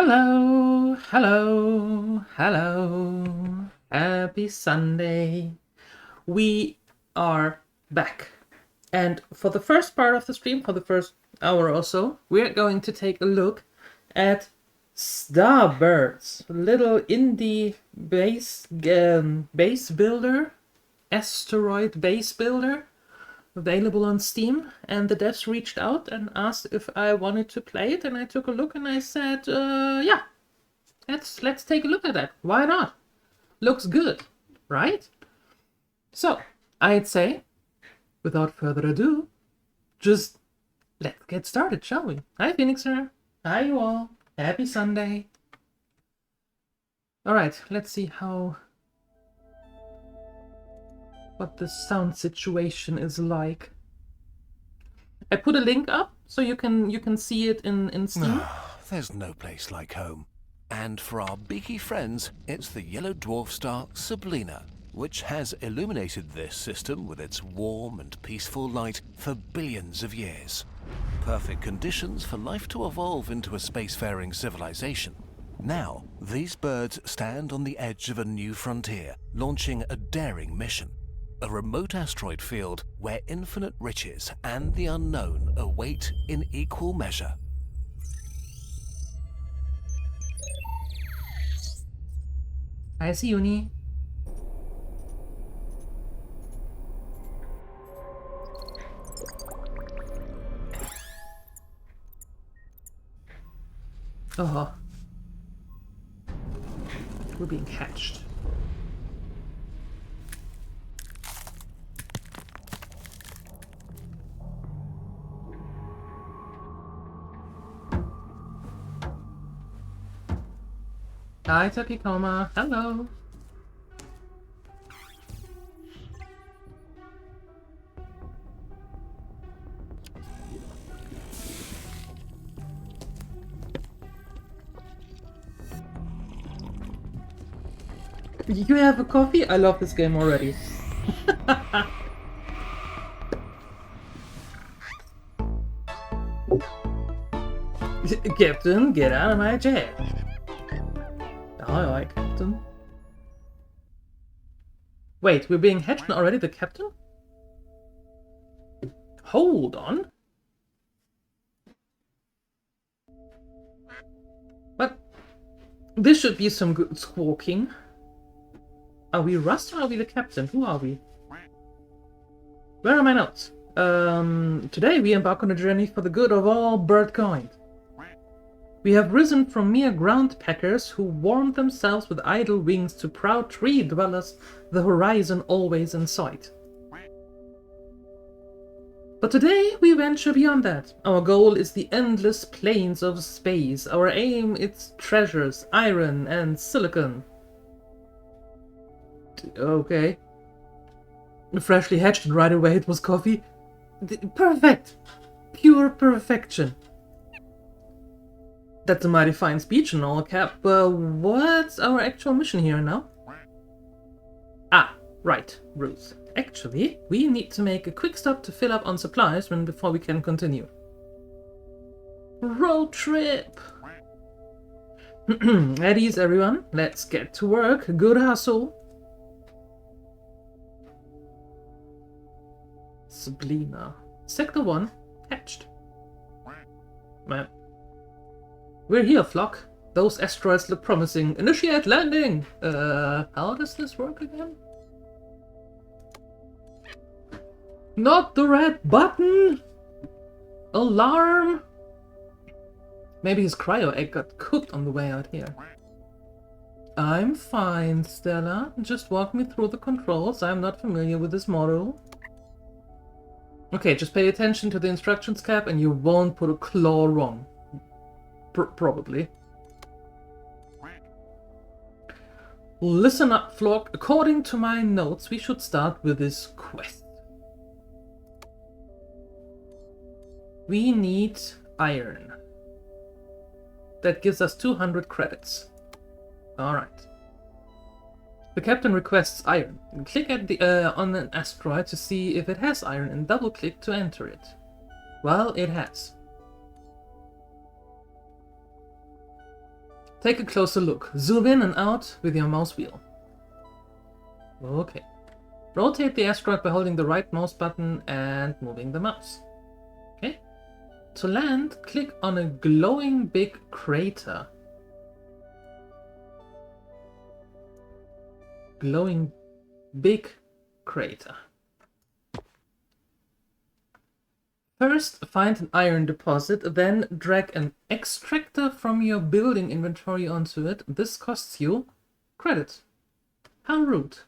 Hello, hello, hello. Happy Sunday. We are back. And for the first part of the stream, for the first hour or so, we're going to take a look at Starbirds, little indie base builder, asteroid base builder, available on Steam. And the devs reached out and asked if I wanted to play it, and I took a look and I said, yeah, let's take a look at that. Why not? Looks good, right? So I'd say, without further ado, just let's get started, shall we? Hi, Phoenixer. Hi, you all. Happy Sunday. All right, let's see what the sound situation is like. I put a link up so you can see it in Steam. There's no place like home. And for our beaky friends, it's the yellow dwarf star Sablina, which has illuminated this system with its warm and peaceful light for billions of years. Perfect conditions for life to evolve into a spacefaring civilization. Now, these birds stand on the edge of a new frontier, launching a daring mission. A remote asteroid field where infinite riches and the unknown await in equal measure. Hi, Siuni. Oh. We're being hatched. Hi, Takikoma. Hello. You have a coffee? I love this game already. Captain, get out of my chair. Aye, aye, Captain. Wait, we're being hatched already, the Captain? Hold on. What? This should be some good squawking. Are we Rust or are we the Captain? Who are we? Where are my notes? Today we embark on a journey for the good of all bird kind. We have risen from mere ground packers who warmed themselves with idle wings to proud tree dwellers, the horizon always in sight. But today we venture beyond that. Our goal is the endless plains of space. Our aim is treasures, iron and silicon. Okay. Freshly hatched and right away it was coffee. Perfect! Pure perfection. That's a mighty fine speech and all, Cap, but what's our actual mission here now? Ah, right, Ruth. Actually, we need to make a quick stop to fill up on supplies before we can continue. Road trip! At ease, everyone. Let's get to work. Good hustle. Sablina. Sector 1, hatched. Well, we're here, flock. Those asteroids look promising. Initiate landing! How does this work again? Not the red button! Alarm! Maybe his cryo egg got cooked on the way out here. I'm fine, Stella. Just walk me through the controls. I'm not familiar with this model. Okay, just pay attention to the instructions, Cap, and you won't put a claw wrong. Probably. Listen up, flock. According to my notes, we should start with this quest. We need iron. That gives us 200 credits. Alright. The captain requests iron. Click at the on an asteroid to see if it has iron and double-click to enter it. Well, it has. Take a closer look. Zoom in and out with your mouse wheel. Okay. Rotate the asteroid by holding the right mouse button and moving the mouse. Okay. To land, click on a glowing big crater. Glowing big crater. First, find an iron deposit, then drag an extractor from your building inventory onto it. This costs you credits. How rude.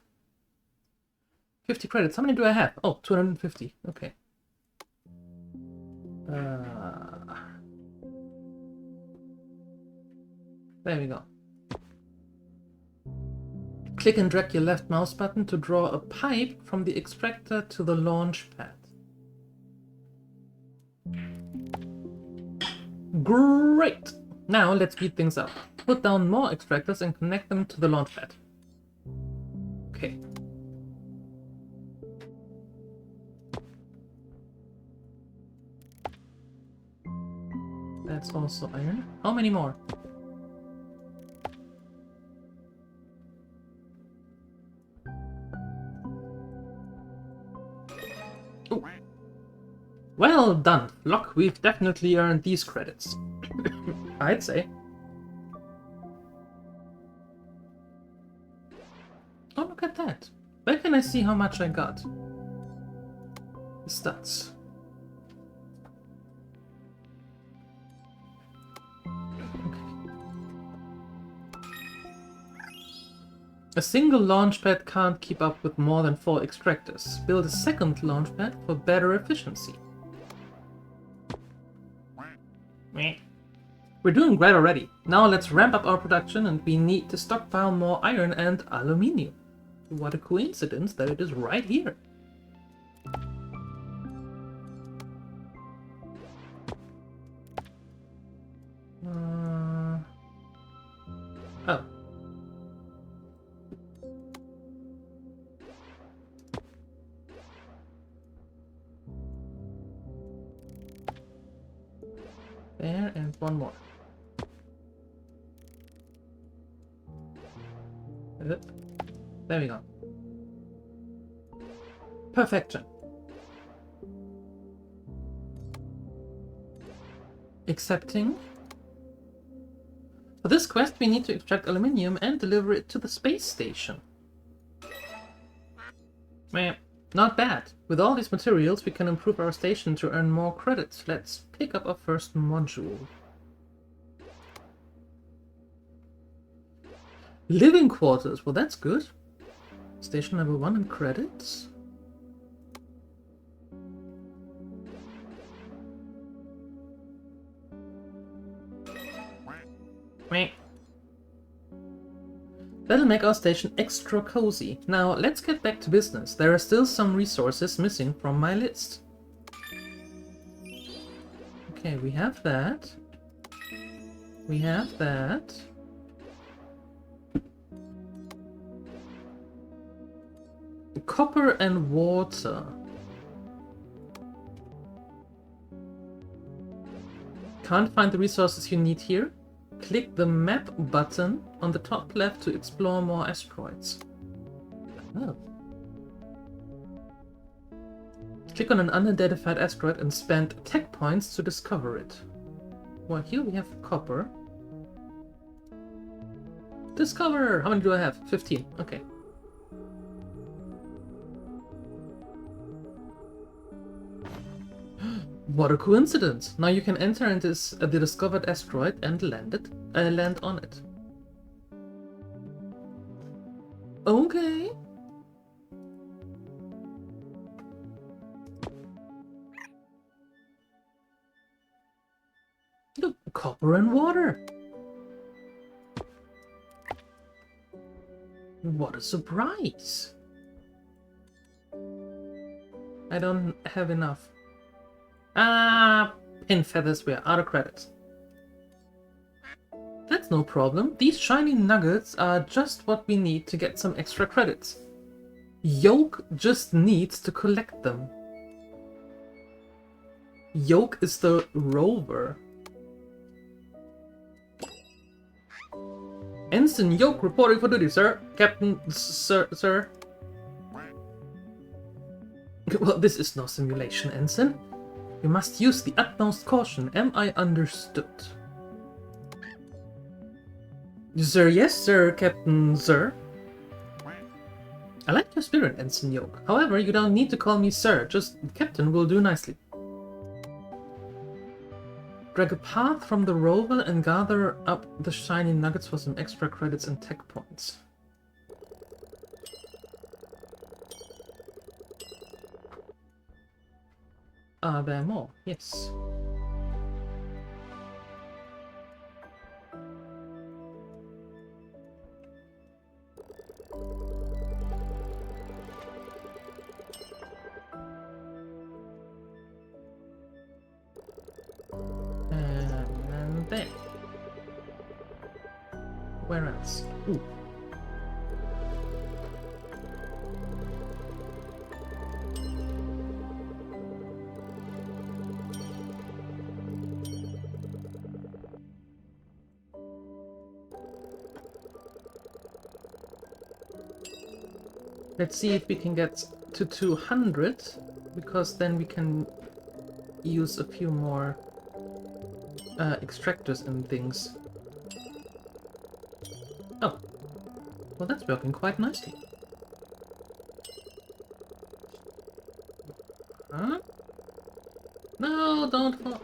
50 credits. How many do I have? Oh, 250. Okay. There we go. Click and drag your left mouse button to draw a pipe from the extractor to the launch pad. Great! Now let's speed things up. Put down more extractors and connect them to the launch pad. Okay. That's also iron. How many more? Ooh. Well done, Flock. We've definitely earned these credits. I'd say. Oh, look at that. Where can I see how much I got? Stats. A single launchpad can't keep up with more than 4 extractors. Build a second launchpad for better efficiency. We're doing great already. Now let's ramp up our production, and we need to stockpile more iron and aluminium. What a coincidence that it is right here. Oh. There, and one more. There we go. Perfection. Accepting. For this quest, we need to extract aluminium and deliver it to the space station. Meh. Not bad. With all these materials, we can improve our station to earn more credits. Let's pick up our first module. Living quarters. Well, that's good. Station level 1 and credits. Meh. That'll make our station extra cozy. Now, let's get back to business. There are still some resources missing from my list. Okay, we have that. We have that. Copper and water. Can't find the resources you need here? Click the map button on the top left to explore more asteroids. Oh. Click on an unidentified asteroid and spend tech points to discover it. Well, here we have copper. Discover! How many do I have? 15. Okay. What a coincidence! Now you can enter into the discovered asteroid and land on it. Okay. Look, copper and water. What a surprise! I don't have enough. Pin feathers, we're out of credits. That's no problem. These shiny nuggets are just what we need to get some extra credits. Yoke just needs to collect them. Yoke is the rover. Ensign Yoke reporting for duty, sir. Captain, sir. Well, this is no simulation, Ensign. You must use the utmost caution. Am I understood? Sir, yes, sir, Captain, sir. I like your spirit, Ensign Yoke. However, you don't need to call me sir. Just Captain will do nicely. Drag a path from the rover and gather up the shiny nuggets for some extra credits and tech points. Are there more? Yes. And there. Where else? Ooh. Let's see if we can get to 200, because then we can use a few more extractors and things. Oh, well, that's working quite nicely. Huh? No, don't fall.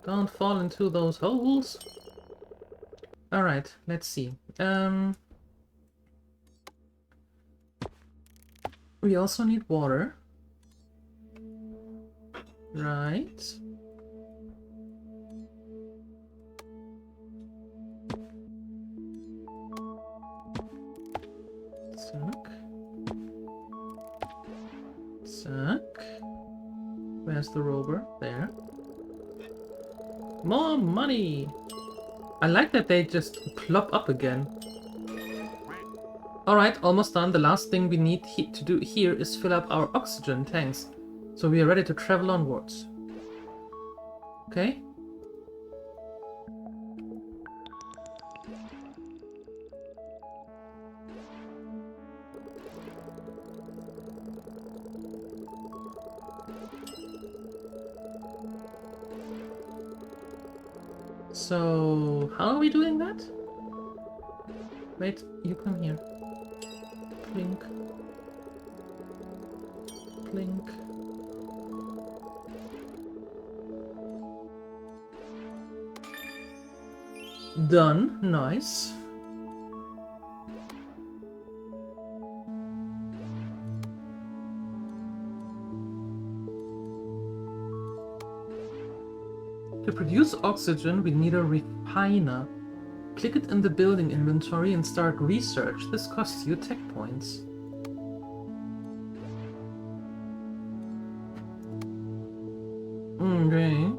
Don't fall into those holes. Alright, let's see. We also need water. Right. Suck. Suck. Where's the rover? There. More money! I like that they just plop up again. Alright, almost done. The last thing we need to do here is fill up our oxygen tanks. So we are ready to travel onwards. Okay. So, how are we doing that? Wait, you come here. Plink. Plink. Done. Nice. To produce oxygen, we need a refiner. Click it in the building inventory and start research. This costs you tech points. Okay.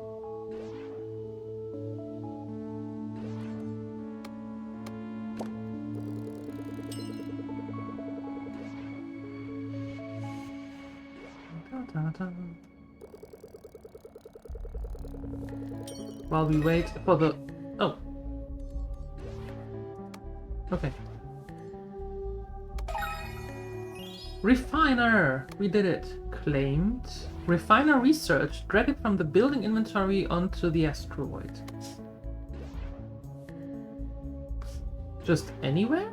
While we wait for the... Oh. Okay. Refiner! We did it. Claimed. Refiner research. Drag it from the building inventory onto the asteroid. Just anywhere?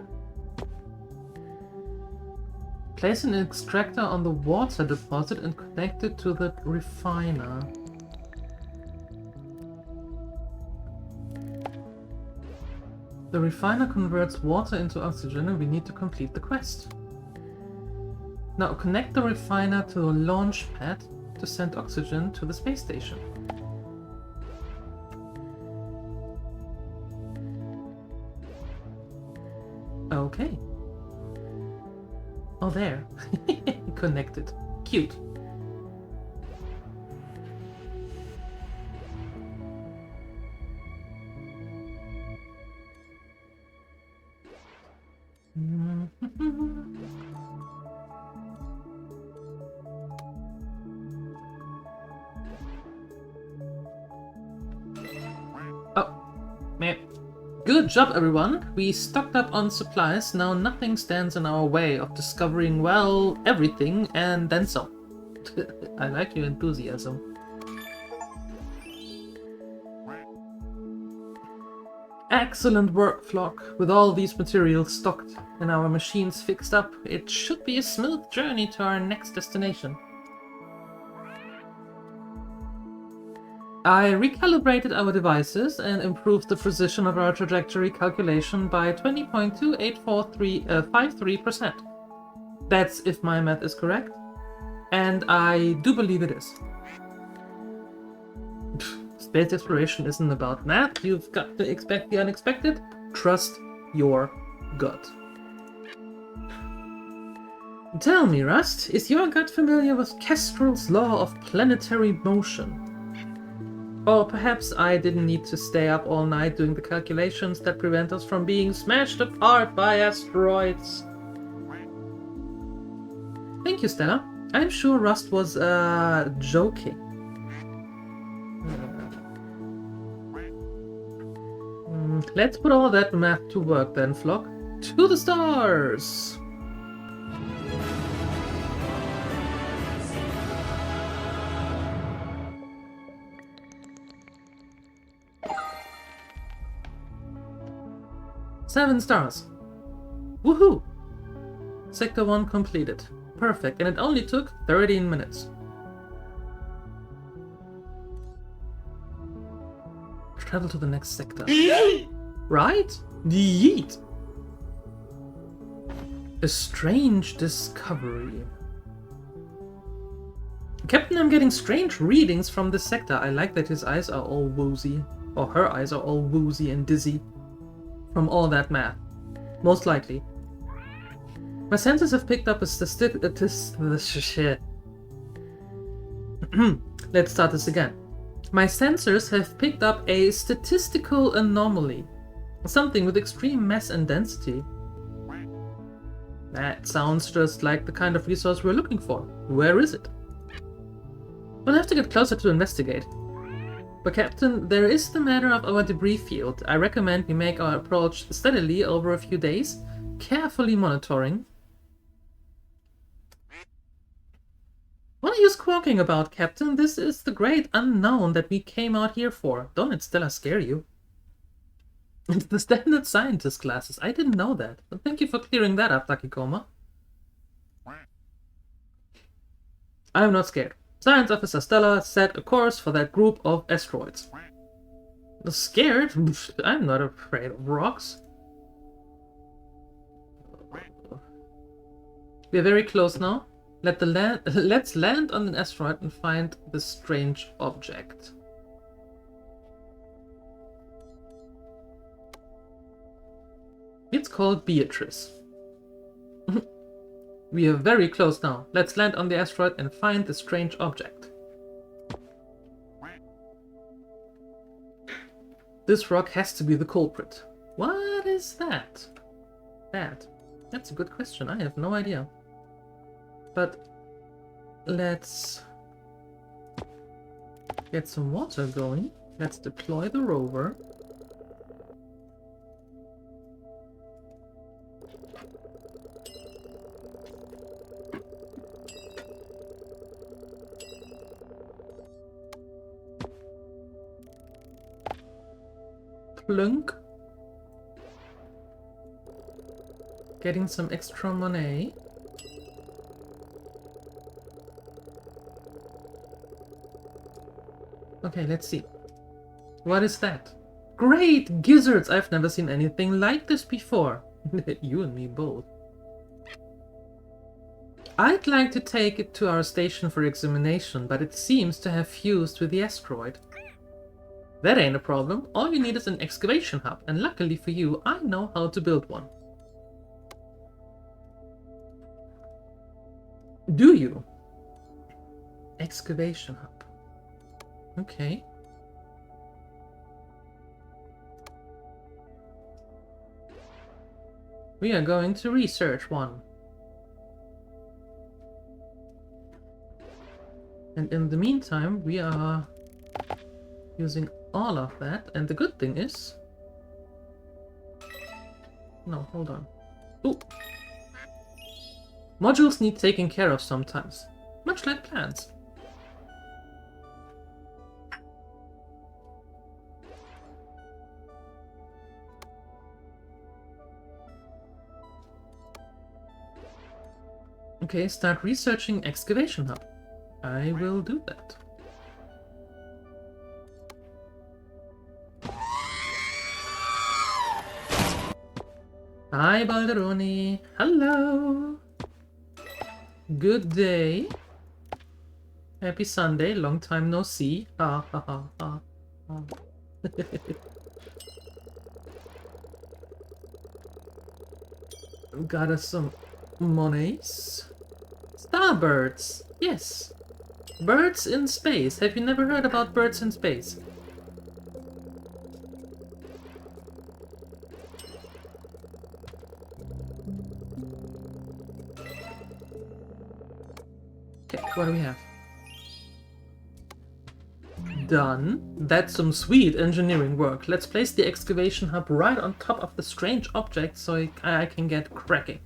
Place an extractor on the water deposit and connect it to the refiner. The refiner converts water into oxygen and we need to complete the quest. Now connect the refiner to a launch pad to send oxygen to the space station. Okay. Oh, there. Connected. Cute. Good job, everyone. We stocked up on supplies. Now nothing stands in our way of discovering, well, everything and then some. I like your enthusiasm. Excellent work, Flock. With all these materials stocked and our machines fixed up, it should be a smooth journey to our next destination. I recalibrated our devices and improved the precision of our trajectory calculation by 20.2853%. That's if my math is correct, and I do believe it is. Space exploration isn't about math. You've got to expect the unexpected. Trust your gut. Tell me, Rust, is your gut familiar with Kestrel's law of planetary motion? Or perhaps I didn't need to stay up all night doing the calculations that prevent us from being smashed apart by asteroids. Thank you, Stella. I'm sure Rust was, joking. Let's put all that math to work then, Flock. To the stars! Seven stars. Woohoo! Sector 1 completed. Perfect, and it only took 13 minutes. Travel to the next sector. Right? Yeet! A strange discovery. Captain, I'm getting strange readings from this sector. I like that his eyes are all woozy. Or her eyes are all woozy and dizzy. From all that math. Most likely. My senses have picked up a shit. Let's start this again. My sensors have picked up a statistical anomaly. Something with extreme mass and density. That sounds just like the kind of resource we're looking for. Where is it? We'll have to get closer to investigate. But Captain, there is the matter of our debris field. I recommend we make our approach steadily over a few days, carefully monitoring. What are you squawking about, Captain? This is the great unknown that we came out here for. Don't let Stella scare you. It's the standard scientist classes. I didn't know that. But thank you for clearing that up, Takikoma. I'm not scared. Science Officer Stella set a course for that group of asteroids. Scared? I'm not afraid of rocks. We're very close now. Let's land on an asteroid and find this strange object. It's called Beatrice. We are very close now. Let's land on the asteroid and find the strange object. This rock has to be the culprit. What is that? That's a good question. I have no idea. But let's get some water going. Let's deploy the rover. Plunk. Getting some extra money. Okay, let's see. What is that? Great gizzards! I've never seen anything like this before. You and me both. I'd like to take it to our station for examination, but it seems to have fused with the asteroid. That ain't a problem. All you need is an excavation hub, and luckily for you, I know how to build one. Do you? Excavation hub. Okay. We are going to research one. And in the meantime, we are using all of that, and the good thing is No, hold on. Ooh. Modules need taking care of sometimes. Much like plants. Okay, start researching excavation hub. I will do that. Hi, Balderoni. Hello. Good day. Happy Sunday. Long time no see. Ha ha ha ha. ha. Got us some monies. Starbirds. Yes. Birds in space. Have you never heard about birds in space? Okay, what do we have? Done. That's some sweet engineering work. Let's place the excavation hub right on top of the strange object so I can get cracking.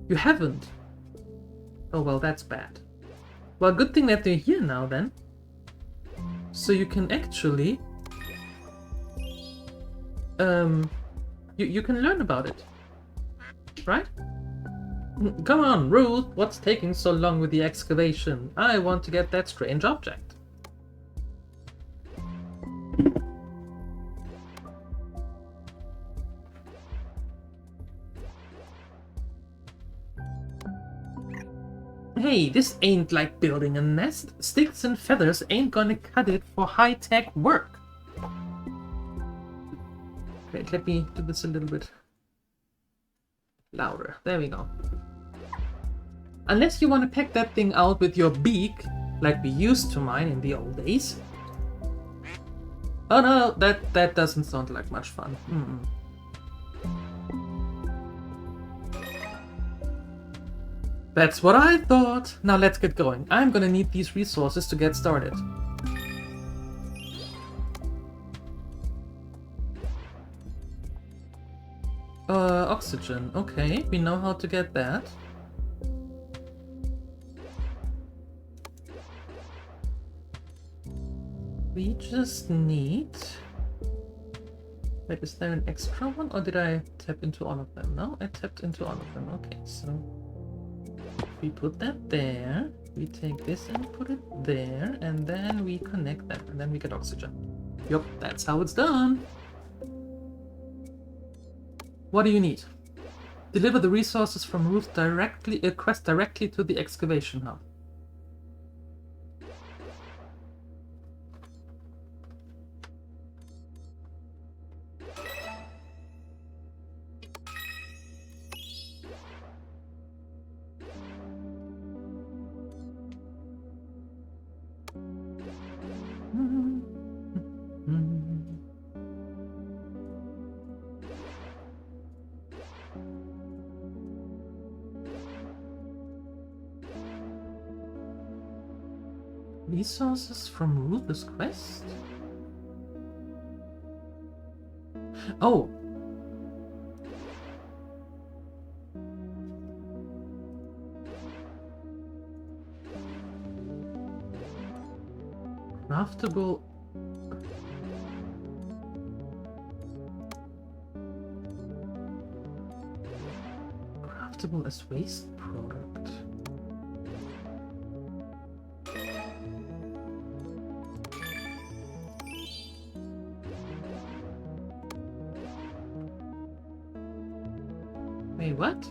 You haven't? Oh well, that's bad. Well, good thing that they're here now then. So you can actually... You can learn about it. Right? Come on, Ruth! What's taking so long with the excavation? I want to get that strange object. Hey, this ain't like building a nest. Sticks and feathers ain't gonna cut it for high-tech work. Great, let me do this a little bit louder. There we go. Unless you want to peck that thing out with your beak, like we used to mine in the old days. Oh no, that doesn't sound like much fun. That's what I thought. Now let's get going. I'm gonna need these resources to get started. Oxygen. Okay, we know how to get that. We just need... Wait, is there an extra one? Or did I tap into all of them? No, I tapped into all of them. Okay, so... we put that there. We take this and put it there. And then we connect them. And then we get oxygen. Yup, that's how it's done. What do you need? Deliver the resources from Ruth directly, quest directly to the excavation hub. Resources from Ruth's quest? Oh! Craftable... Craftable as waste product. Wait, what?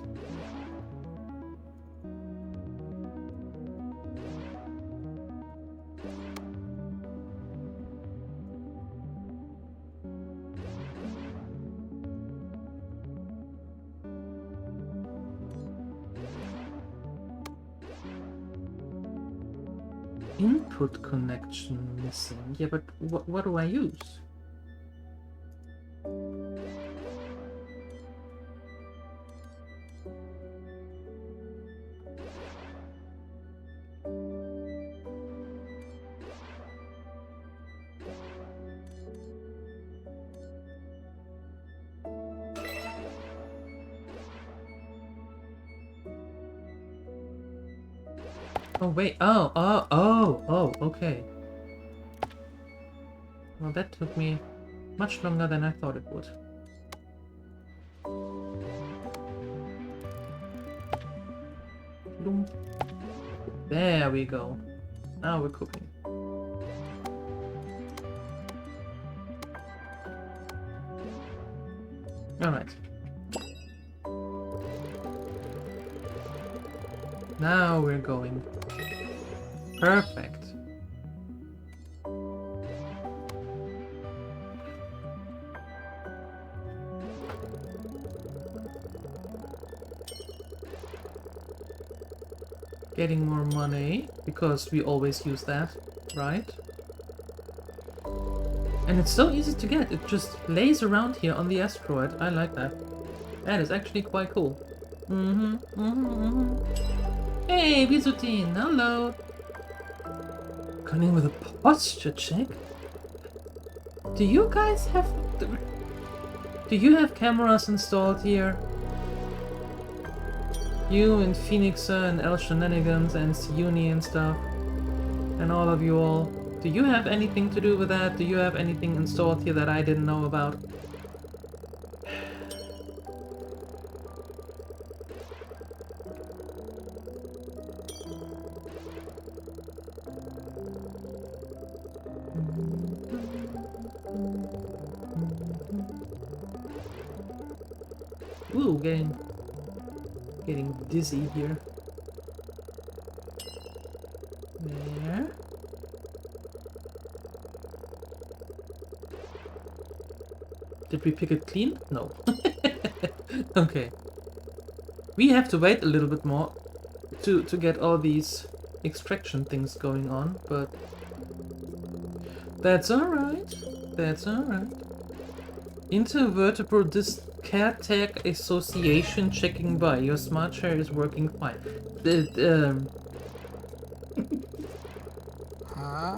Input connection missing. Yeah, but what do I use? Oh, wait. Okay. Well, that took me much longer than I thought it would. Boom. There we go. Now we're cooking. Alright. Now we're going. Perfect. Getting more money, because we always use that, right? And it's so easy to get, it just lays around here on the asteroid. I like that. That is actually quite cool. Hey, Bizutine, hello! Coming with a posture check? Do you guys have... Do you have cameras installed here? You and Phoenixer and El Shenanigans and Siuni and stuff. And all of you all. Do you have anything to do with that? Do you have anything installed here that I didn't know about? Ooh, getting dizzy here. There. Did we pick it clean? No. Okay. We have to wait a little bit more to get all these extraction things going on, but that's alright. That's alright. Intervertebral Disc Caretaker Association checking by. Your smart chair is working fine. Huh?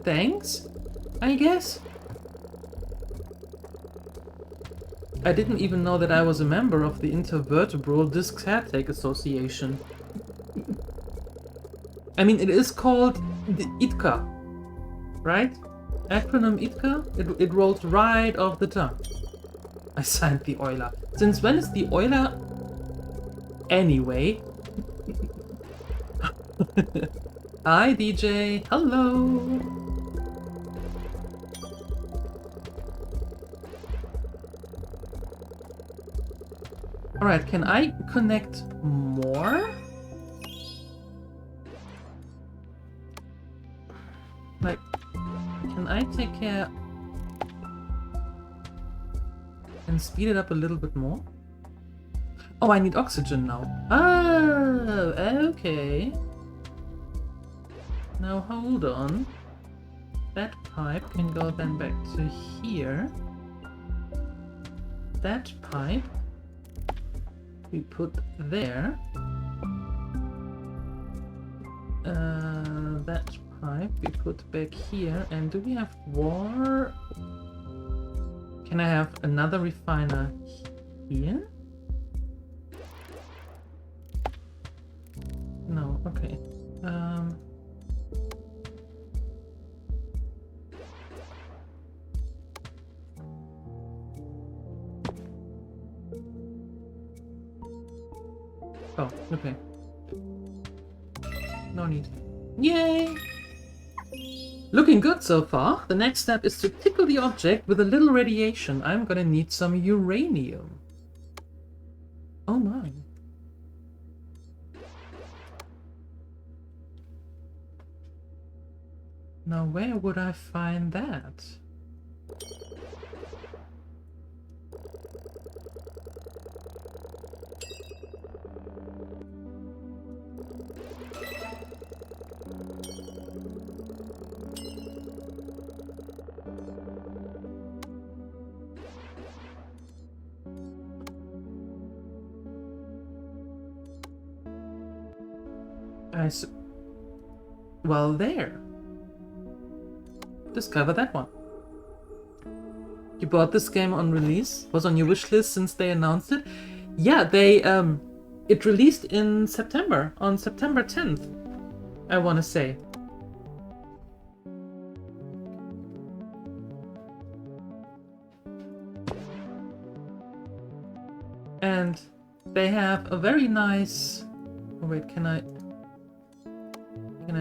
Thanks, I guess? I didn't even know that I was a member of the Intervertebral Disc Caretaker Association. I mean, it is called the ITCA, right? Acronym ITCA? It rolls right off the tongue. I signed the Euler. Since when is the Euler anyway? Hi DJ, hello! Alright, can I connect more? Like, can I take care and speed it up a little bit more? Oh, I need oxygen now. Oh, okay. Now hold on. That pipe can go then back to here. That pipe we put there. That pipe we put back here. And do we have more? Can I have another refiner here? No, okay. Oh, okay. No need. Yay! Looking good so far. The next step is to tickle the object with a little radiation. I'm gonna need some uranium. Oh my. Now where would I find that? Well, there. Discover that one. You bought this game on release? Was on your wish list since they announced it? Yeah, they It released in September, on September 10th, I want to say. And they have a very nice... Oh wait, can I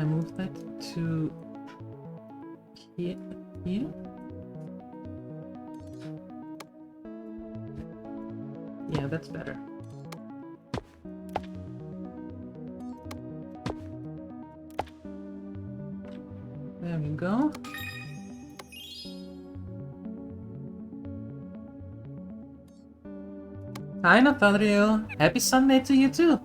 move that to here? Yeah, that's better. There we go. Hi, Nathaniel. Happy Sunday to you too.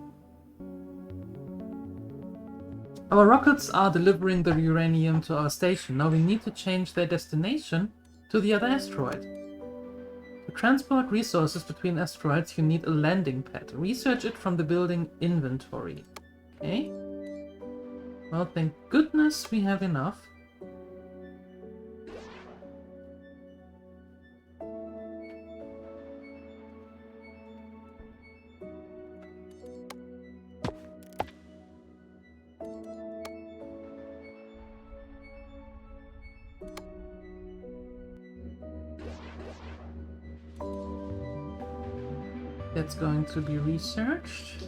Our rockets are delivering the uranium to our station. Now we need to change their destination to the other asteroid. To transport resources between asteroids, you need a landing pad. Research it from the building inventory. Okay. Well, thank goodness we have enough. That's going to be researched.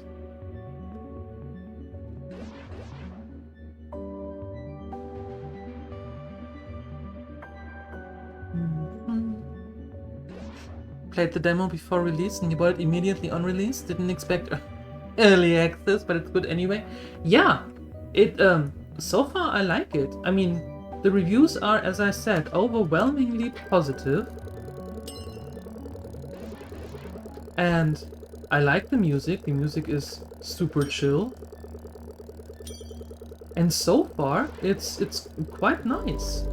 Played the demo before release and you bought it immediately on release. Didn't expect early access, but it's good anyway. Yeah, it so far I like it. I mean, the reviews are, as I said, overwhelmingly positive. And I like the music. The music is super chill. And so far, it's quite nice.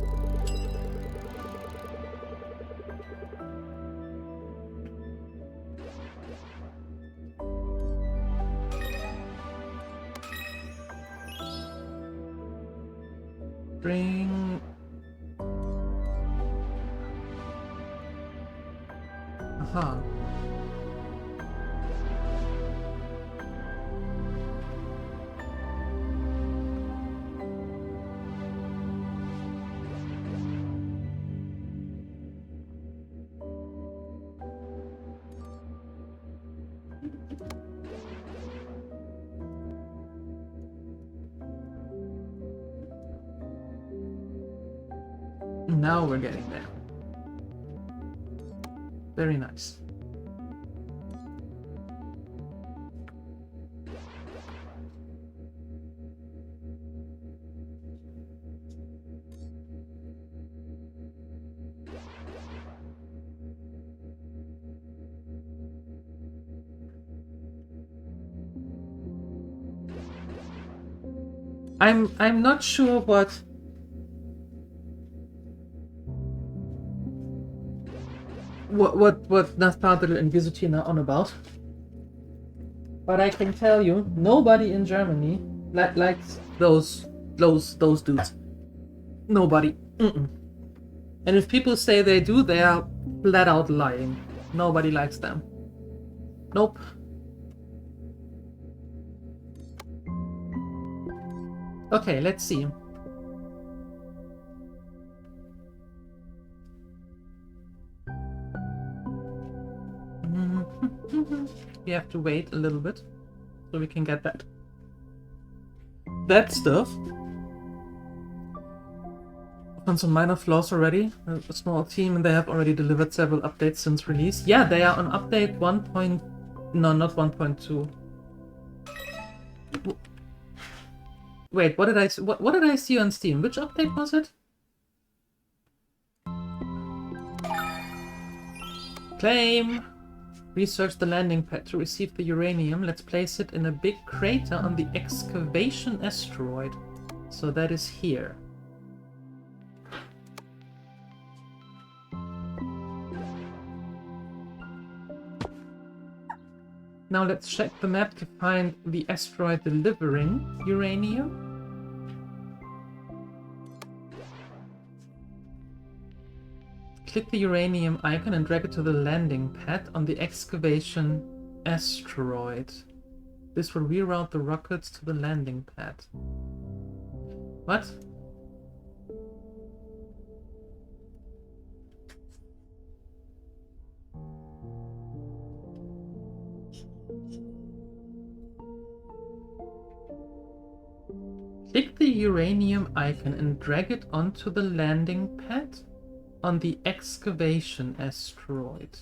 Bring... Aha. Now we're getting there. Very nice. I'm not sure what Naspadel and Visutina are on about. But I can tell you, nobody in Germany likes those dudes. Nobody. And if people say they do, they are flat out lying. Nobody likes them. Nope. Okay, let's see. We have to wait a little bit so we can get that stuff. On some minor flaws already. A small team, and they have already delivered several updates since release. Yeah, they are on update 1. No, not 1.2. Wait, what did I see on Steam? Which update was it? Claim! Research the landing pad to receive the uranium. Let's place it in a big crater on the excavation asteroid. So that is here. Now let's check the map to find the asteroid delivering uranium. Click the uranium icon and drag it to the landing pad on the excavation asteroid. This will reroute the rockets to the landing pad. What? Click the uranium icon and drag it onto the landing pad on the excavation asteroid.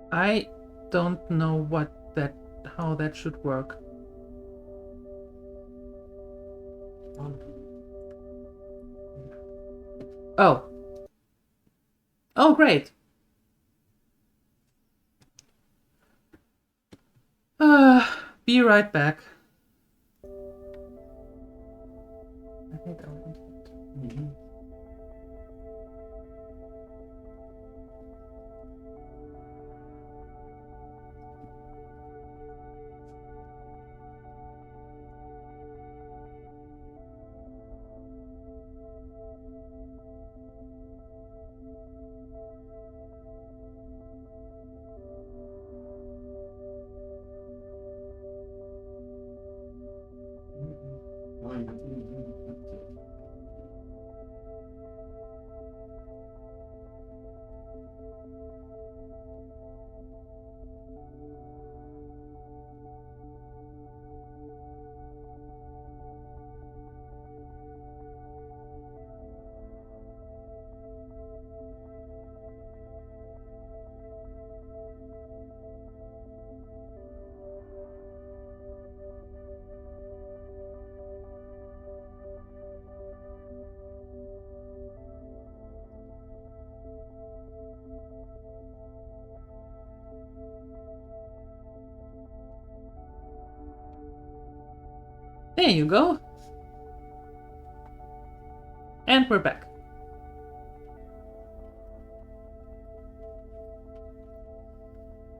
I don't know how that should work. Oh. Oh, great. Be right back. I think I will. There you go. And we're back.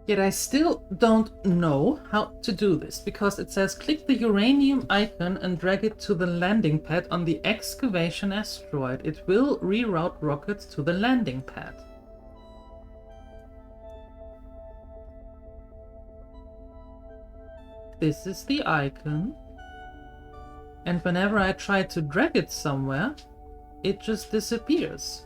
Yet I still don't know how to do this, because it says click the uranium icon and drag it to the landing pad on the excavation asteroid. It will reroute rockets to the landing pad. This is the icon. And whenever I try to drag it somewhere, it just disappears.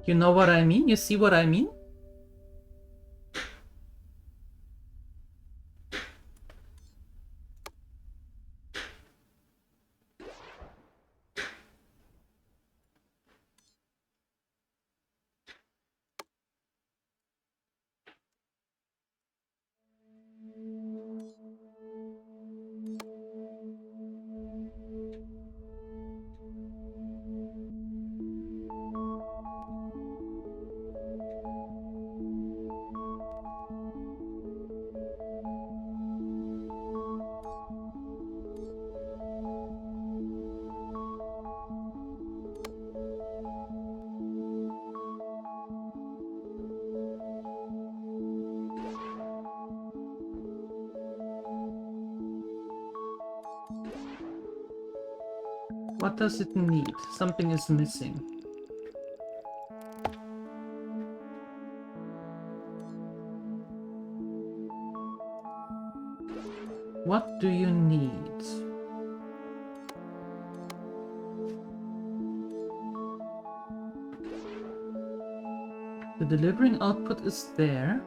You know what I mean? You see what I mean? What does it need? Something is missing. What do you need? The delivering output is there.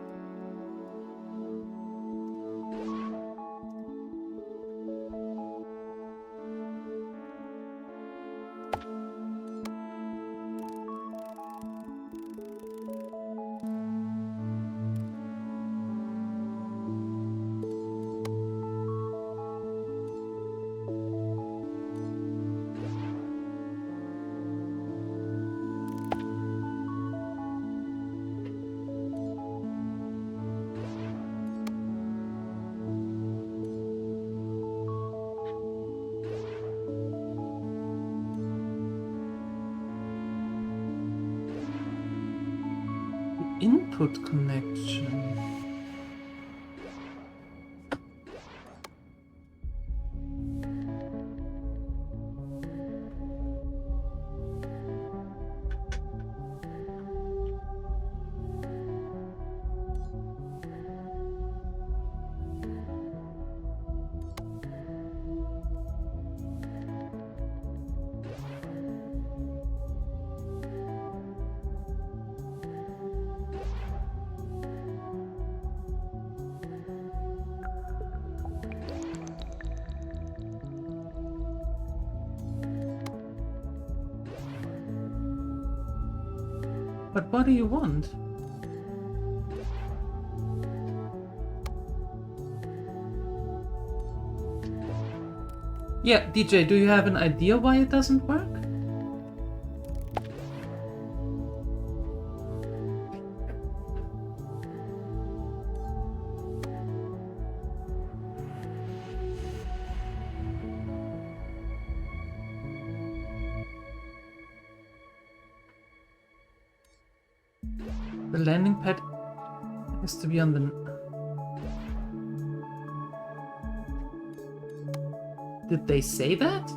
input connection. But what do you want? Yeah, DJ, do you have an idea why it doesn't work? The landing pad has to be on the... Did they say that?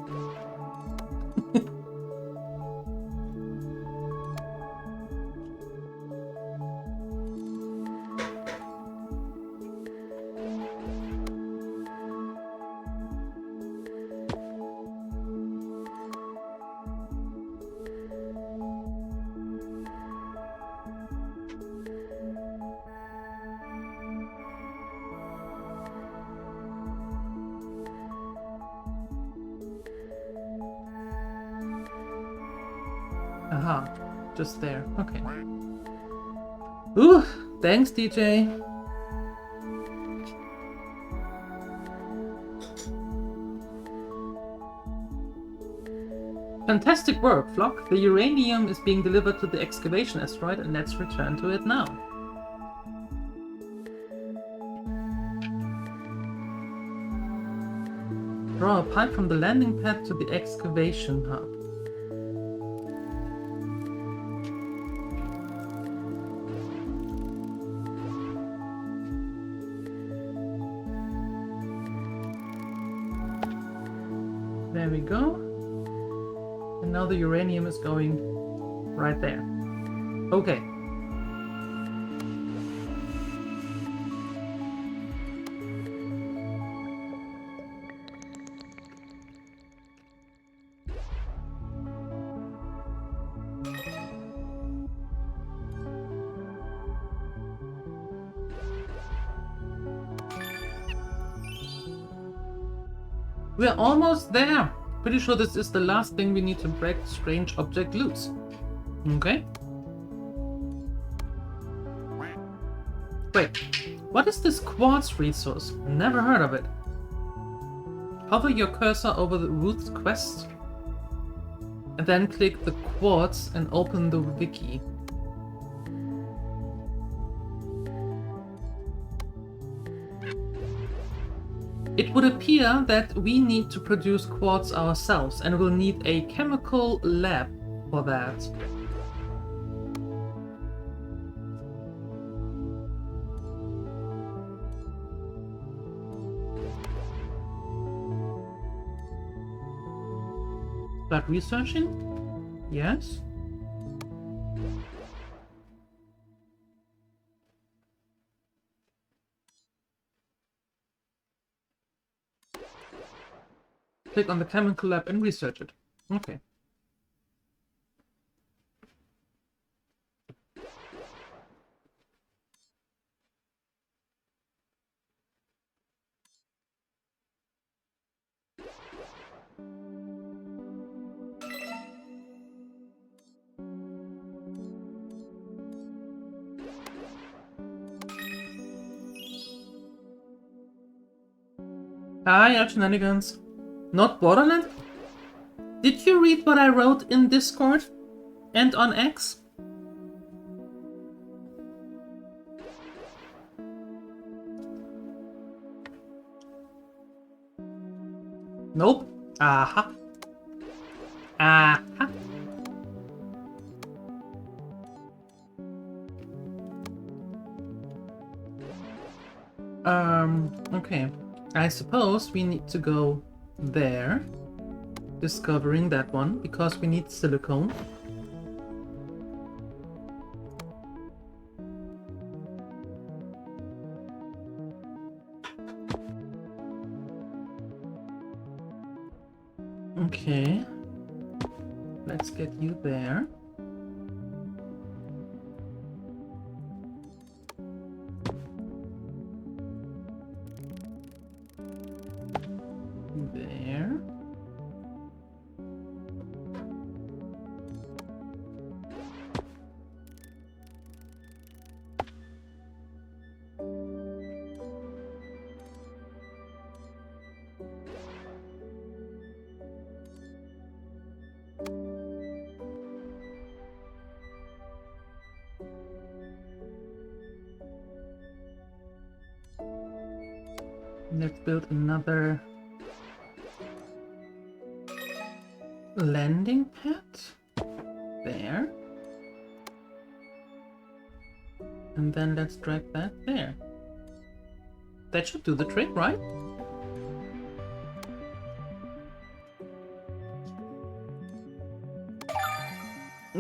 Aha, just there. Okay. Ooh, thanks, DJ. Fantastic work, Flock. The uranium is being delivered to the excavation asteroid, and let's return to it now. Draw a pipe from the landing pad to the excavation hub. There we go. And now the uranium is going right there. Okay. We're almost there. Pretty sure this is the last thing we need to break strange object loose. Okay. Wait, what is this quartz resource? Never heard of it. Hover your cursor over the Ruth's quest and then click the quartz and open the wiki. It would appear that we need to produce quartz ourselves and we'll need a chemical lab for that. Start researching? Yes. Click on the chemical lab and research it. Okay. Hi, Shenanigans. Not Borderland? Did you read what I wrote in Discord and on X? Nope. Aha. Aha. Okay. I suppose we need to go there, discovering that one, because we need silicone. Okay. Let's get you there. There. Let's build another landing pad. There. And then let's drag that there. That should do the trick, right?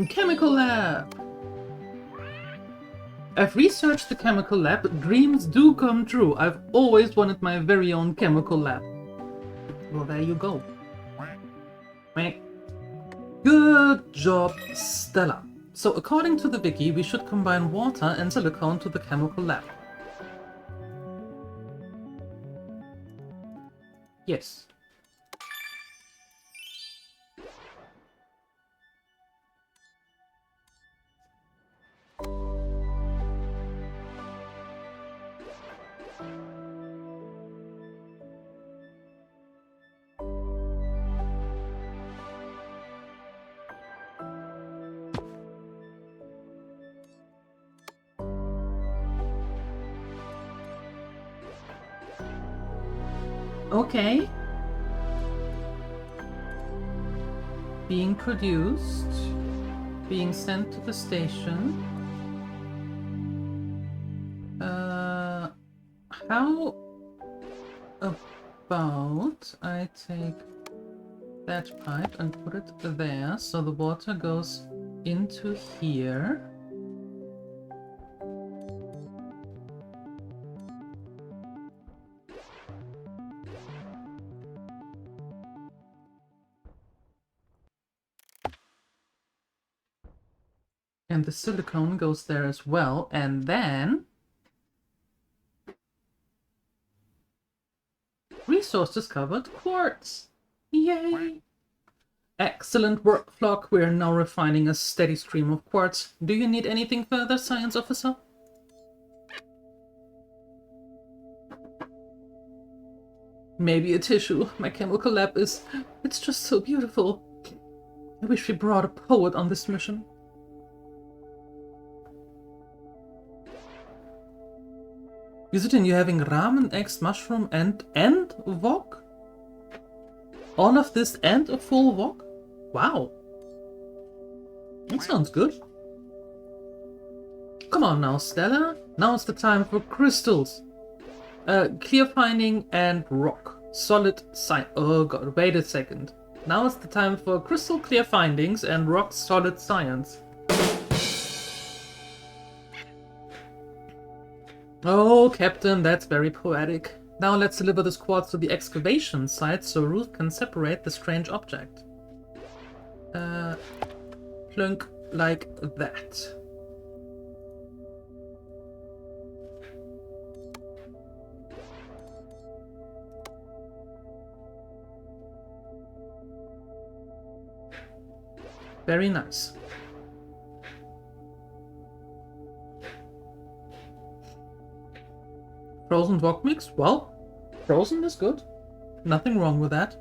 Chemical lab! I've researched the chemical lab. Dreams do come true. I've always wanted my very own chemical lab. Well, there you go. Good job, Stella. So according to the wiki, we should combine water and silicone to the chemical lab. Yes. Okay. Being produced. Being sent to the station. How about I take that pipe and put it there so the water goes into here. And the silicone goes there as well, and then resource discovered, quartz. Yay! Excellent work, Flock. We are now refining a steady stream of quartz. Do you need anything further, Science Officer? Maybe a tissue. My chemical lab it's just so beautiful. I wish we brought a poet on this mission. Visiting, you having ramen, eggs, mushroom, and wok? All of this and a full wok? Wow. That sounds good. Come on now, Stella. Now it's the time for crystals. Clear finding and rock. Solid science. Oh god, wait a second. Now it's the time for crystal clear findings and rock solid science. Oh, Captain, that's very poetic. Now let's deliver this quartz to the excavation site so Ruth can separate the strange object. Plunk like that. Very nice. Frozen wok mix? Well, frozen is good. Nothing wrong with that.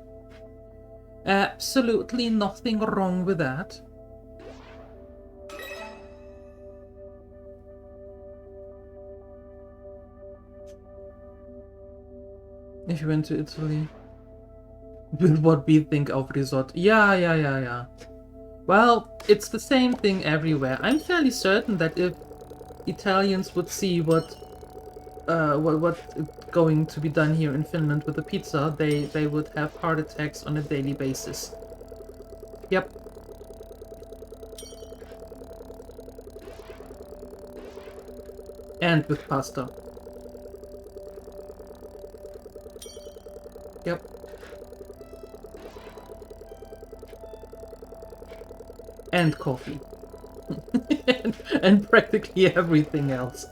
Absolutely nothing wrong with that. If you went to Italy, with what we think of risotto. Yeah. Well, it's the same thing everywhere. I'm fairly certain that if Italians would see what what going to be done here in Finland with the pizza, they would have heart attacks on a daily basis. Yep. And with pasta. Yep. And coffee. and practically everything else.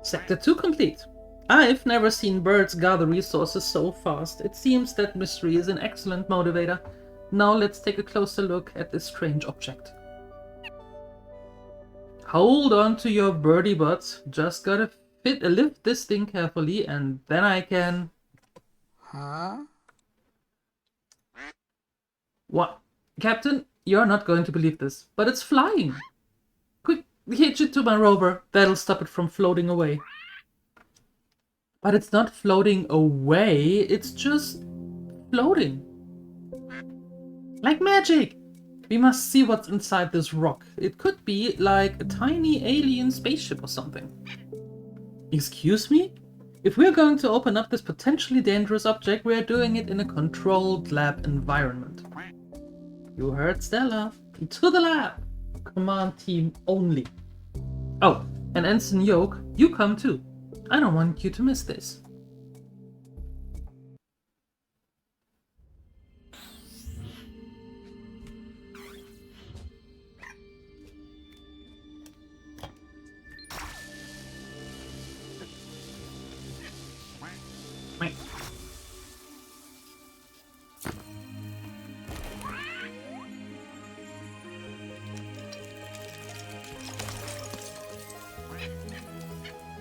Sector 2 complete. I've never seen birds gather resources so fast. It seems that mystery is an excellent motivator. Now let's take a closer look at this strange object. Hold on to your birdie butts. Just gotta lift this thing carefully and then I can... Huh? What? Captain, you're not going to believe this, but it's flying. Quick, hitch it to my rover. That'll stop it from floating away. But it's not floating away, it's just floating. Like magic! We must see what's inside this rock. It could be like a tiny alien spaceship or something. Excuse me? If we're going to open up this potentially dangerous object, we're doing it in a controlled lab environment. You heard Stella. To the lab! Command team only. Oh, and Ensign Yoke, you come too. I don't want you to miss this.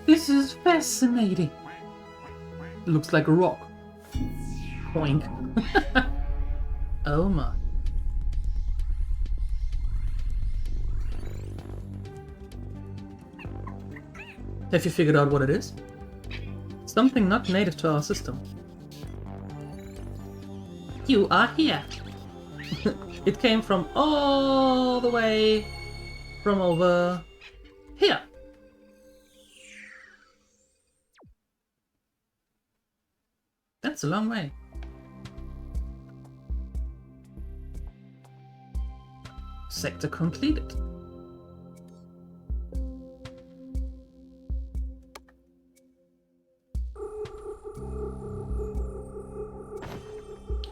This is fascinating. It looks like a rock. Boink. Oh my. Have you figured out what it is? Something not native to our system. You are here. It came from all the way from over here. That's a long way. Sector completed.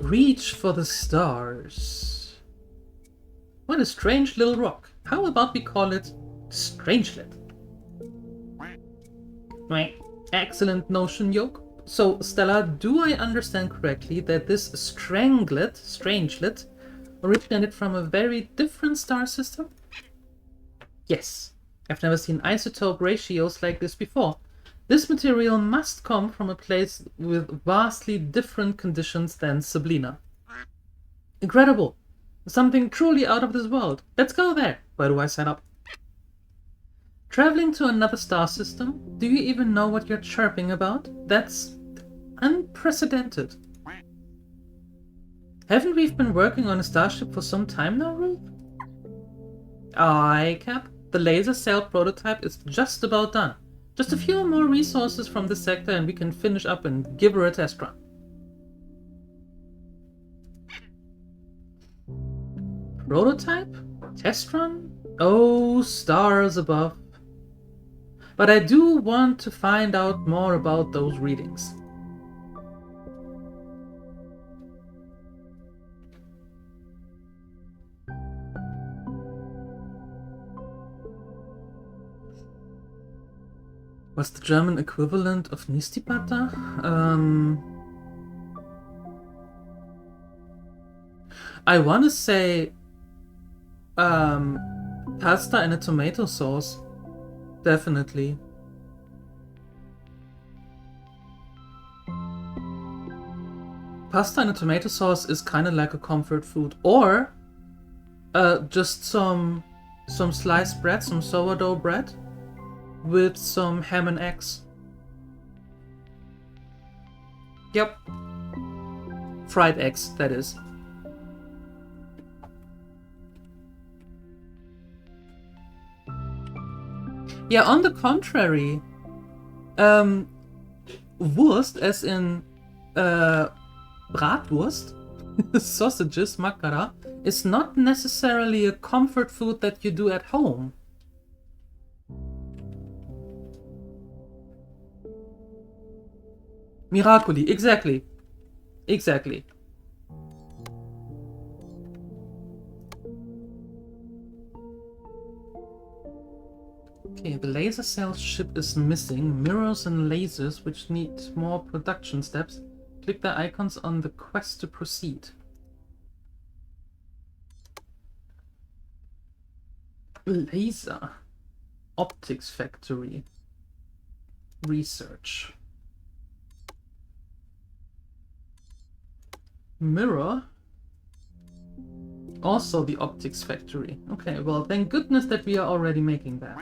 Reach for the stars. What a strange little rock. How about we call it Strangelet? Excellent notion, Yoke. So, Stella, do I understand correctly that this Strangelet, originated from a very different star system? Yes. I've never seen isotope ratios like this before. This material must come from a place with vastly different conditions than Sablina. Incredible! Something truly out of this world. Let's go there. Where do I sign up? Traveling to another star system? Do you even know what you're chirping about? That's unprecedented. Haven't we been working on a starship for some time now, Ruth? Aye, Cap. The laser cell prototype is just about done. Just a few more resources from this sector and we can finish up and give her a test run. Prototype? Test run? Oh, stars above. But I do want to find out more about those readings. What's the German equivalent of Nistipata? I want to say pasta and a tomato sauce. Definitely. Pasta and a tomato sauce is kind of like a comfort food. Or just some sliced bread, some sourdough bread with some ham and eggs. Yep. Fried eggs, that is. Yeah, on the contrary, Wurst, as in Bratwurst, sausages, makara, is not necessarily a comfort food that you do at home. Miracoli, exactly. Exactly. Okay, the laser cell ship is missing. Mirrors and lasers, which need more production steps. Click the icons on the quest to proceed. Laser. Optics factory. Research. Mirror. Also the optics factory. Okay, well, thank goodness that we are already making that.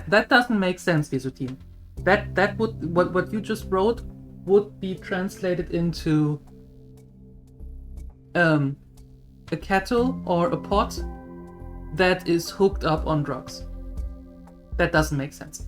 That doesn't make sense, Desutine. That would what you just wrote would be translated into a kettle or a pot that is hooked up on drugs. That doesn't make sense.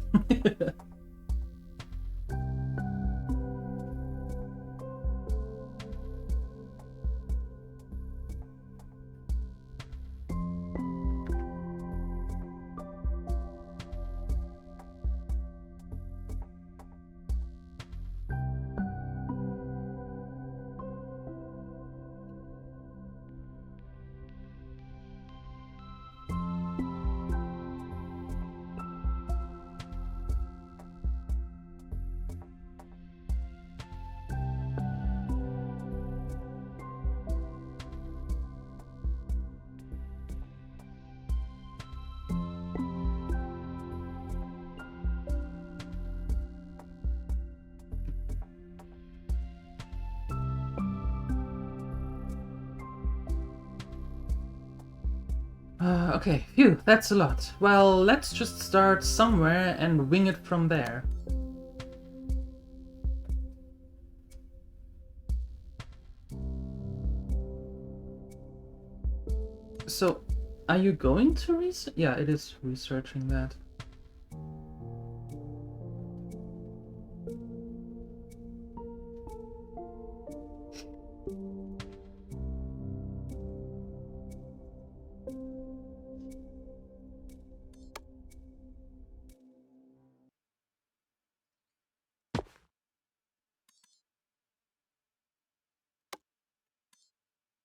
Okay, phew, that's a lot. Well, let's just start somewhere and wing it from there. So, are you going to research? Yeah, it is researching that.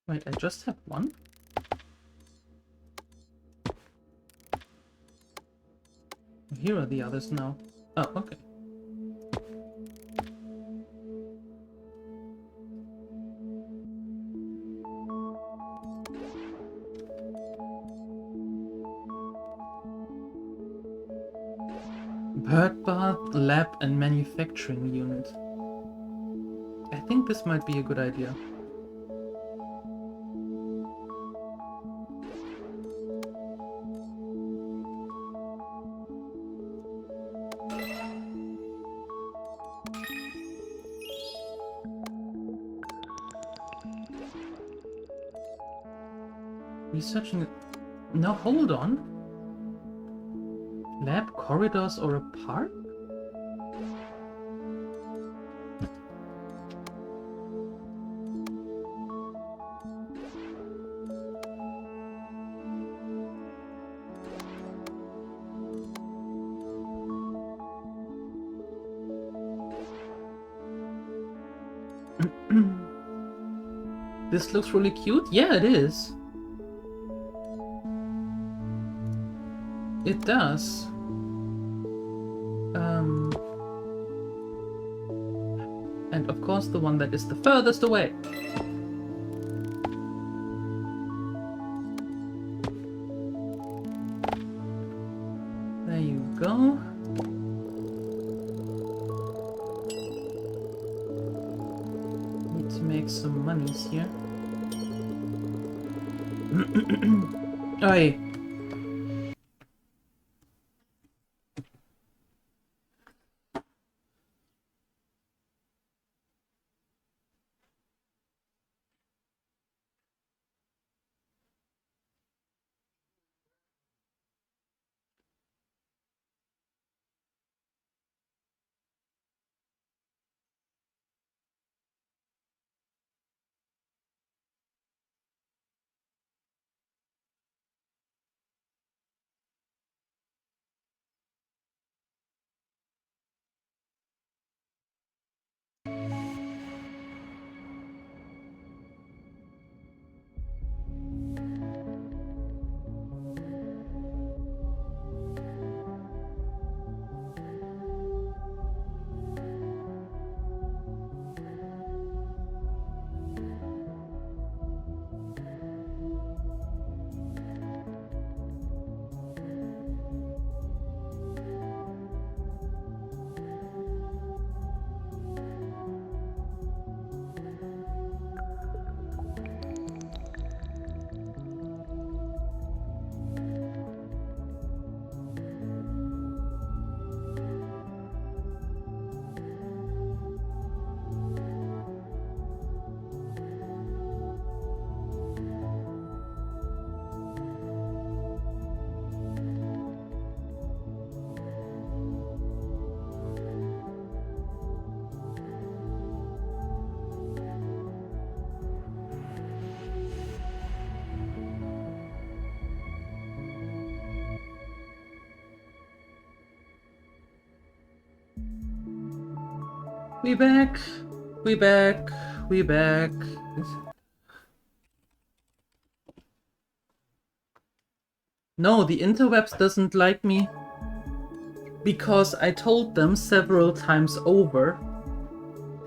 Wait, I just have one? Here are the others now. Oh, okay. Bird bath, lab, and manufacturing unit. I think this might be a good idea. Researching it. No, hold on. Lab, corridors, or a park? This looks really cute. Yeah, it is. It does. And of course the one that is the furthest away. There you go. Need to make some monies here. Oi. We back. We back. We back. No, the interwebs doesn't like me because I told them several times over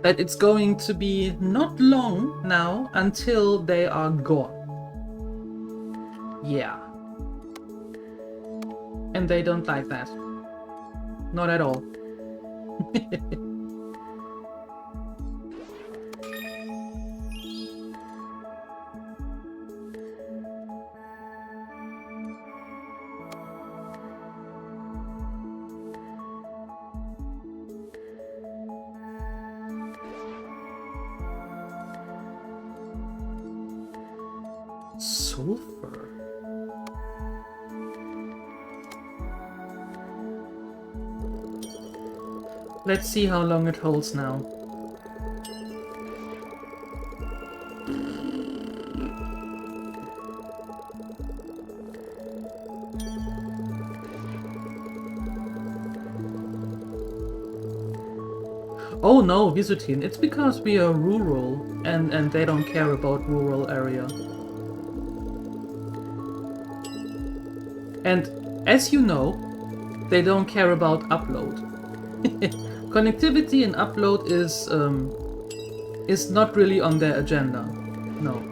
that it's going to be not long now until they are gone. Yeah. And they don't like that. Not at all. Sulfur? Let's see how long it holds now. Oh no, Visutin, it's because we are rural and they don't care about rural area. And as you know, they don't care about upload. Connectivity and upload is not really on their agenda. No.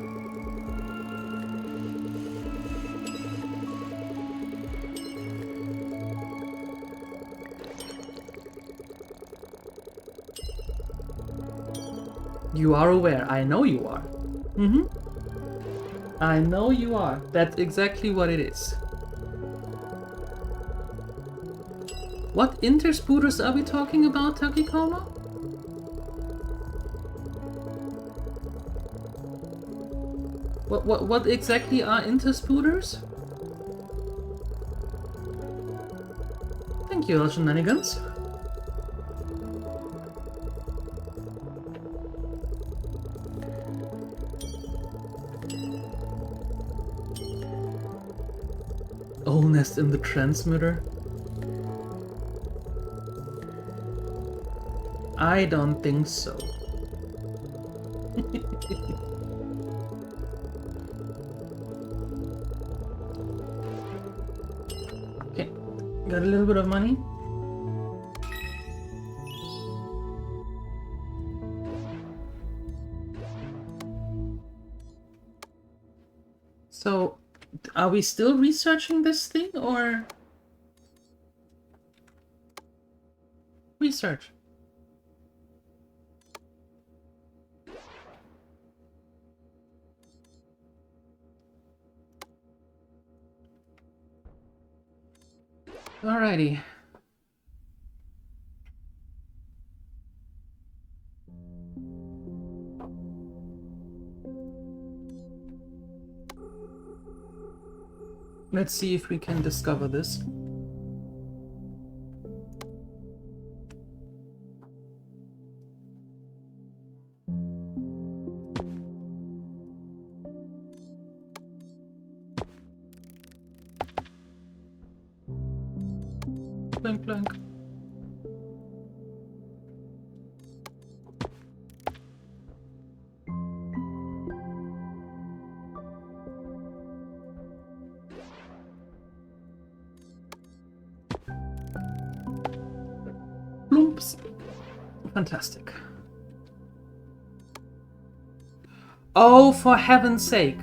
You are aware. I know you are. Mm-hmm. I know you are. That's exactly what it is. What interspooters are we talking about, Takikoma? What exactly are interspooters? Thank you, Shenanigans. Oldest in the transmitter? I don't think so. Okay, got a little bit of money. So, are we still researching this thing, or... Research. Alrighty. Let's see if we can discover this. Clink, clink. Plumps. Fantastic. Oh, for heaven's sake.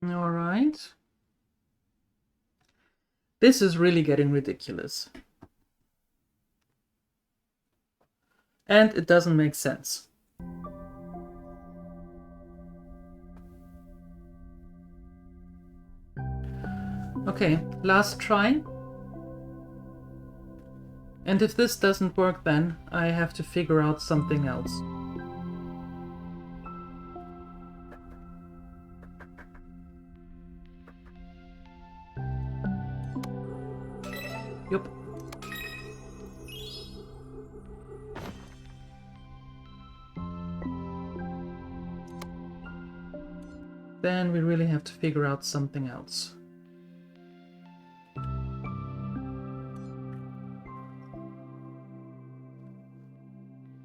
All right. This is really getting ridiculous. And it doesn't make sense. Okay, last try. And if this doesn't work, then I have to figure out something else. Yup. Then we really have to figure out something else.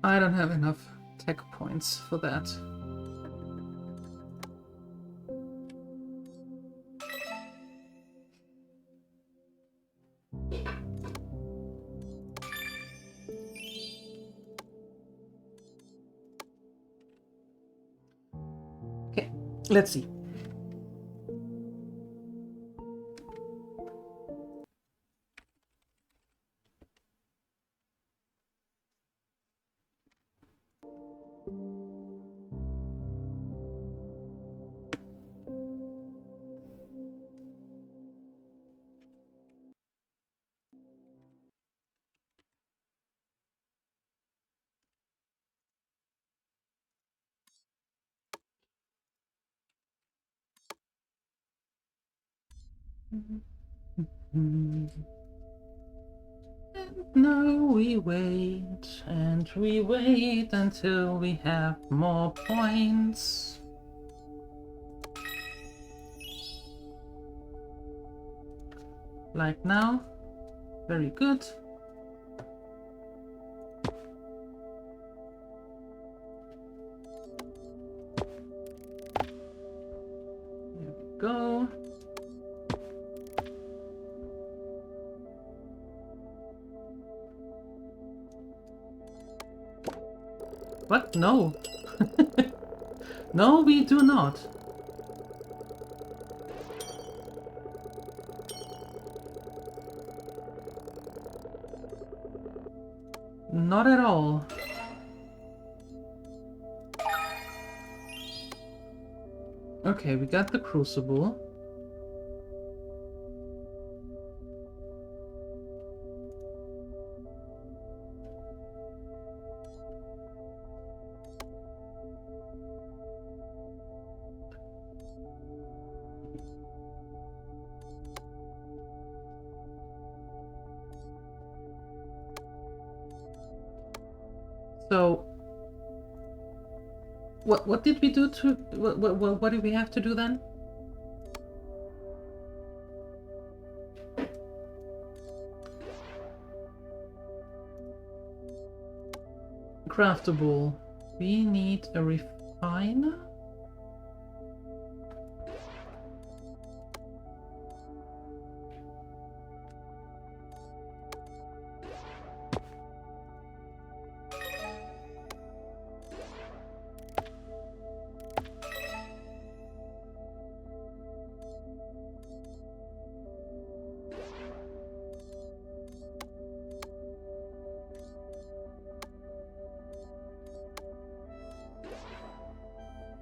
I don't have enough tech points for that. Okay, let's see. And now we wait, and we wait until we have more points. Like now. Very good. There we go. What? No. No, we do not. Not at all. Okay, we got the crucible. So, what did we do to what did we have to do then? Craftable. We need a refiner.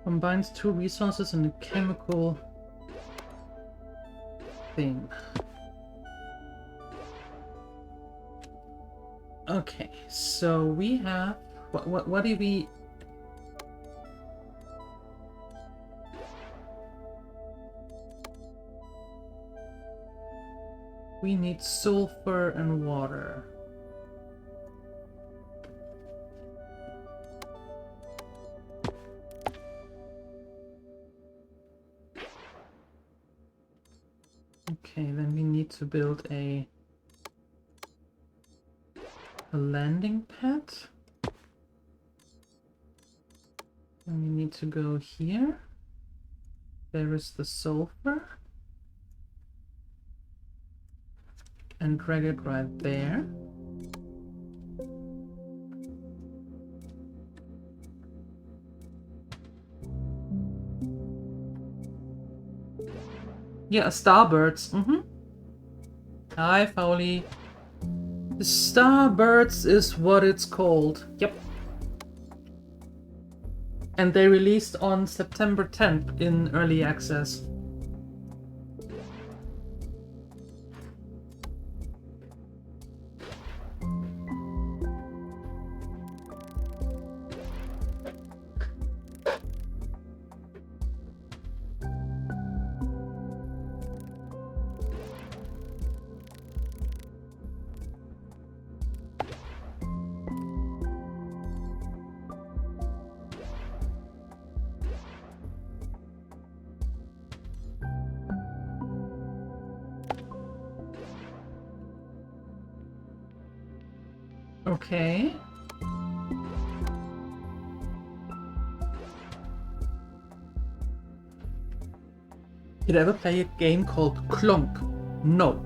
Combines two resources in a chemical thing. Okay, so we have what do we? We need sulfur and water. Okay, then we need to build a landing pad. And we need to go here. There is the sulfur. And drag it right there. Yeah, Starbirds. Hi, Fowly. The Starbirds is what it's called. Yep. And they released on September 10th in early access. Okay. Did I ever play a game called Clonk? No.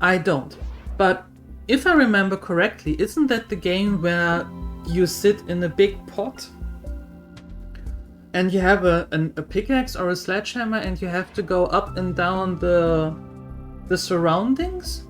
I don't. But if I remember correctly, isn't that the game where you sit in a big pot and you have a pickaxe or a sledgehammer and you have to go up and down the surroundings?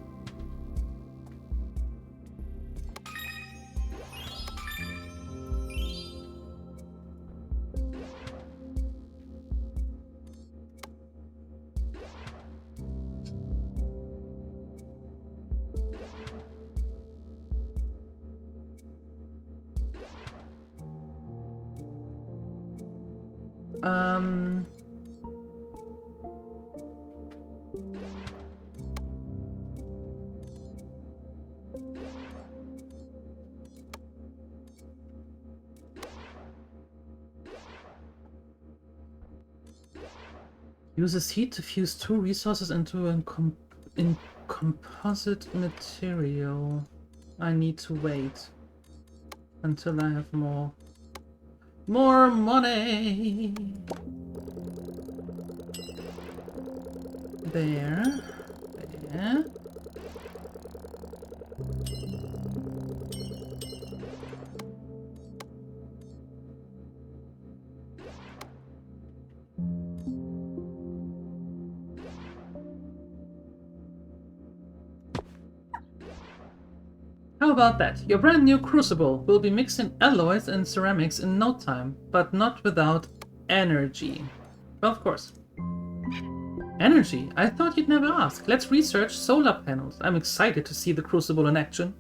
Uses heat to fuse two resources into a composite material. I need to wait until I have more money. There. How about that? Your brand new crucible will be mixing alloys and ceramics in no time, but not without energy. Well, of course. Energy? I thought you'd never ask. Let's research solar panels. I'm excited to see the crucible in action.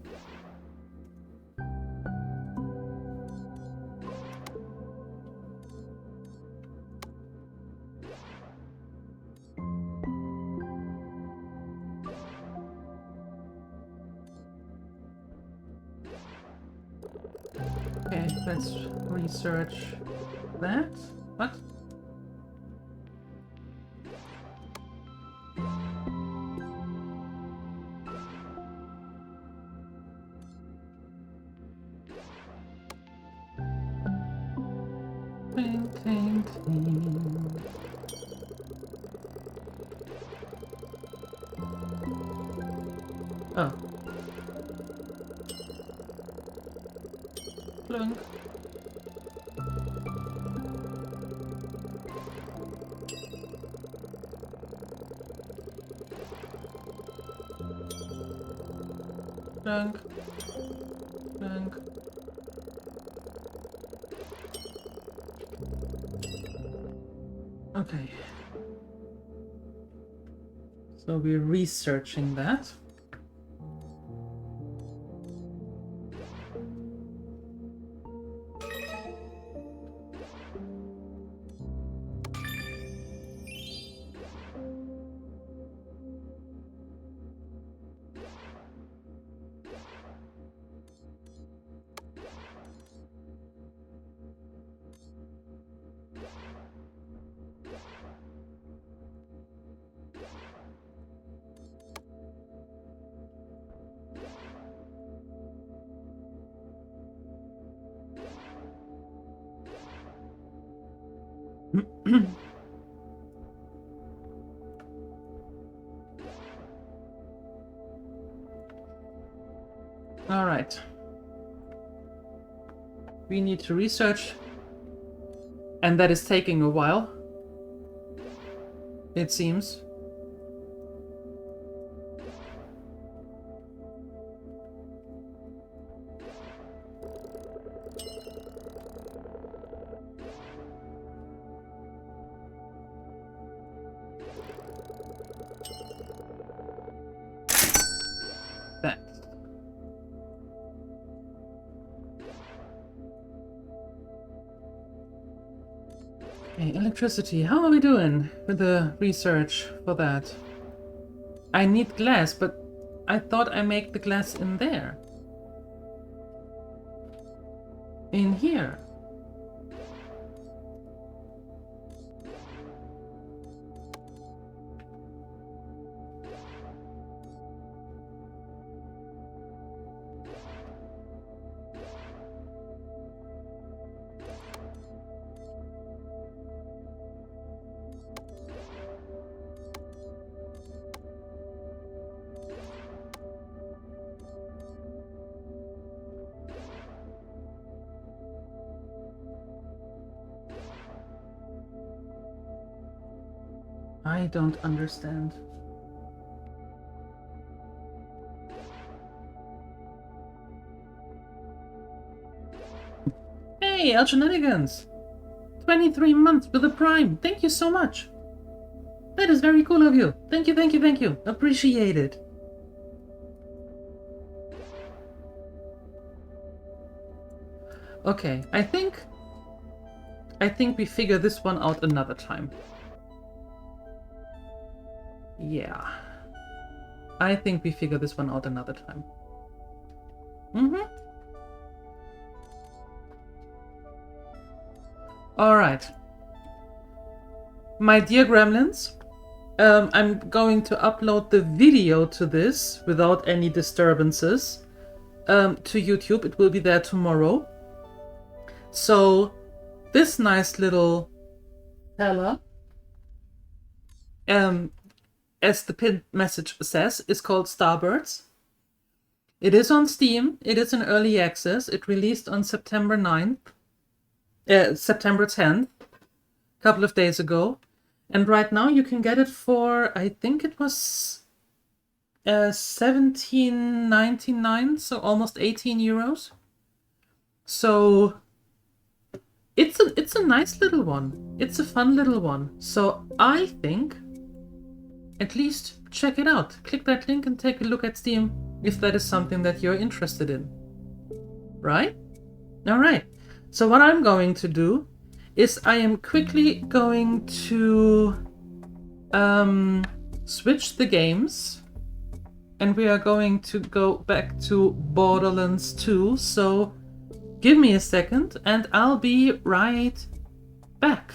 Okay, let's research that. What? Cling, cling, cling. Oh. Clunk. Clunk. Clunk. Okay. So we're researching that. All right. We need to research, and that is taking a while. it seems. Thanks. Okay, electricity. How are we doing with the research for that? I need glass, but I thought I make the glass in there. In here. I don't understand. Hey, Algenigans! 23 months with a Prime. Thank you so much. That is very cool of you. Thank you, thank you, thank you. Appreciate it. Okay, I think we figure this one out another time. Yeah. I think we figure this one out another time. Alright. My dear gremlins, I'm going to upload the video to this without any disturbances to YouTube. It will be there tomorrow. So, this nice little fella, as the pinned message says, is called Starbirds. It is on Steam. It is in early access. It released on September 10th, a couple of days ago. And right now you can get it for, I think it was $17.99, so almost 18 euros. So it's a nice little one. It's a fun little one. So I think at least check it out. Click that link and take a look at Steam if that is something that you're interested in. Right? Alright. So what I'm going to do is I am quickly going to switch the games, and we are going to go back to Borderlands 2. So give me a second and I'll be right back.